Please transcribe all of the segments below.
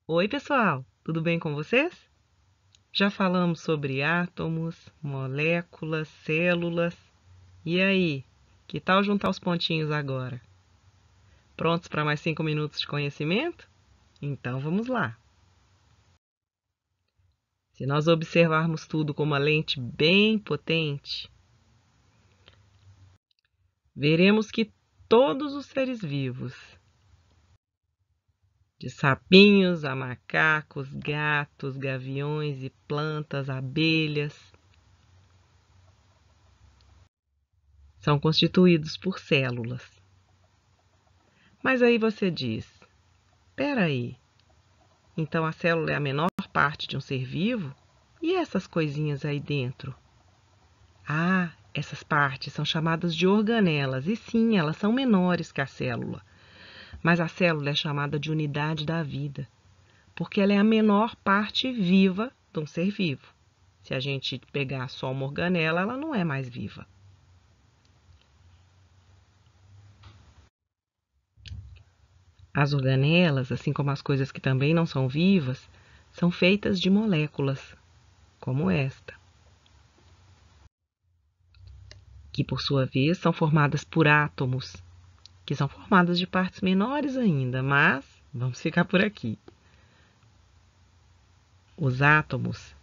Oi, pessoal, tudo bem com vocês? Já falamos sobre átomos, moléculas, células. E aí, que tal juntar os pontinhos agora? Prontos para mais 5 minutos de conhecimento? Então vamos lá. Se nós observarmos tudo com uma lente bem potente, veremos que todos os seres vivos, de sapinhos a macacos, gatos, gaviões e plantas, abelhas, são constituídos por células. Mas aí você diz: espera aí, então a célula é a menor parte de um ser vivo? E essas coisinhas aí dentro? Ah, essas partes são chamadas de organelas, e sim, elas são menores que a célula. Mas a célula é chamada de unidade da vida, porque ela é a menor parte viva de um ser vivo. Se a gente pegar só uma organela, ela não é mais viva. As organelas, assim como as coisas que também não são vivas, são feitas de moléculas, como esta, que por sua vez são formadas por átomos, que são formadas de partes menores ainda, mas vamos ficar por aqui. Os átomos.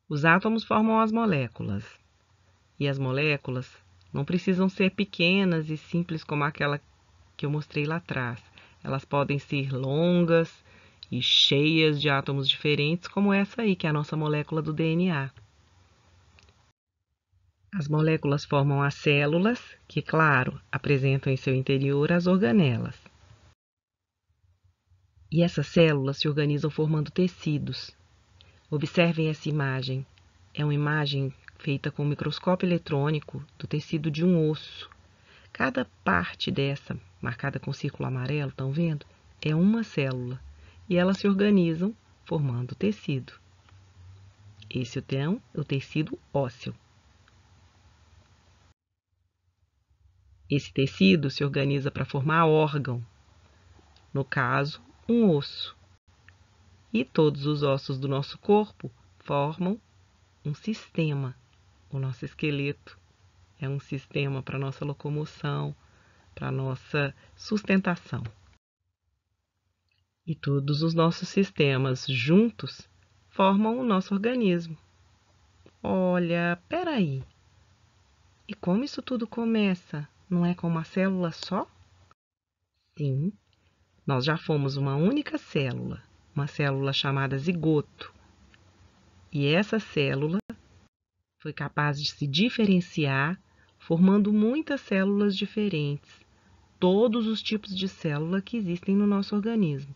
Os átomos formam as moléculas. E as moléculas não precisam ser pequenas e simples como aquela que eu mostrei lá atrás. Elas podem ser longas e cheias de átomos diferentes, como essa aí, que é a nossa molécula do DNA. As moléculas formam as células, que, claro, apresentam em seu interior as organelas. E essas células se organizam formando tecidos. Observem essa imagem. É uma imagem feita com um microscópio eletrônico do tecido de um osso. Cada parte dessa, marcada com círculo amarelo, estão vendo? É uma célula. E elas se organizam formando tecido. Esse é o tecido ósseo. Esse tecido se organiza para formar órgão. No caso, um osso. E todos os ossos do nosso corpo formam um sistema. O nosso esqueleto é um sistema para nossa locomoção, para nossa sustentação. E todos os nossos sistemas juntos formam o nosso organismo. Olha, peraí. E como isso tudo começa? Não é com uma célula só? Sim, nós já fomos uma única célula, uma célula chamada zigoto. E essa célula foi capaz de se diferenciar, formando muitas células diferentes, todos os tipos de célula que existem no nosso organismo.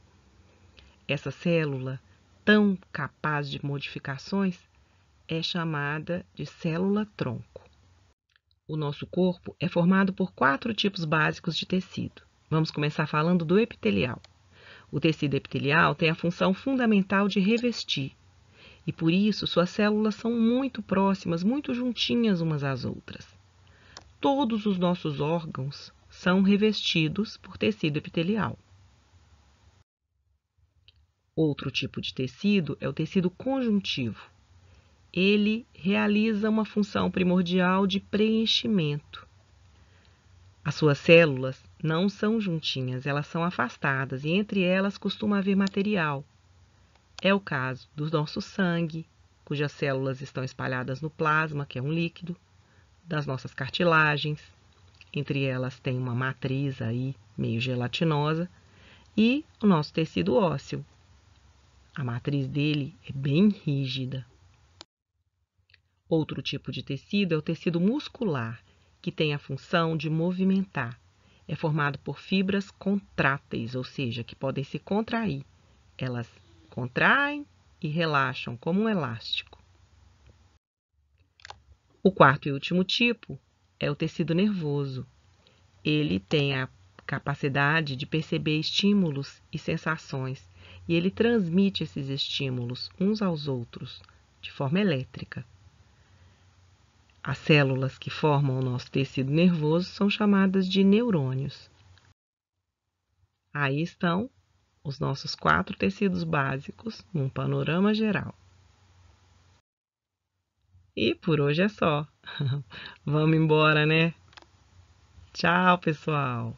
Essa célula, tão capaz de modificações, é chamada de célula-tronco. O nosso corpo é formado por 4 tipos básicos de tecido. Vamos começar falando do epitelial. O tecido epitelial tem a função fundamental de revestir, e por isso suas células são muito próximas, muito juntinhas umas às outras. Todos os nossos órgãos são revestidos por tecido epitelial. Outro tipo de tecido é o tecido conjuntivo. Ele realiza uma função primordial de preenchimento. As suas células não são juntinhas, elas são afastadas e entre elas costuma haver material. É o caso do nosso sangue, cujas células estão espalhadas no plasma, que é um líquido, das nossas cartilagens, entre elas tem uma matriz aí meio gelatinosa, e o nosso tecido ósseo. A matriz dele é bem rígida. Outro tipo de tecido é o tecido muscular, que tem a função de movimentar. É formado por fibras contráteis, ou seja, que podem se contrair. Elas contraem e relaxam como um elástico. O quarto e último tipo é o tecido nervoso. Ele tem a capacidade de perceber estímulos e sensações, e ele transmite esses estímulos uns aos outros de forma elétrica. As células que formam o nosso tecido nervoso são chamadas de neurônios. Aí estão os nossos 4 tecidos básicos num panorama geral. E por hoje é só. Vamos embora, né? Tchau, pessoal!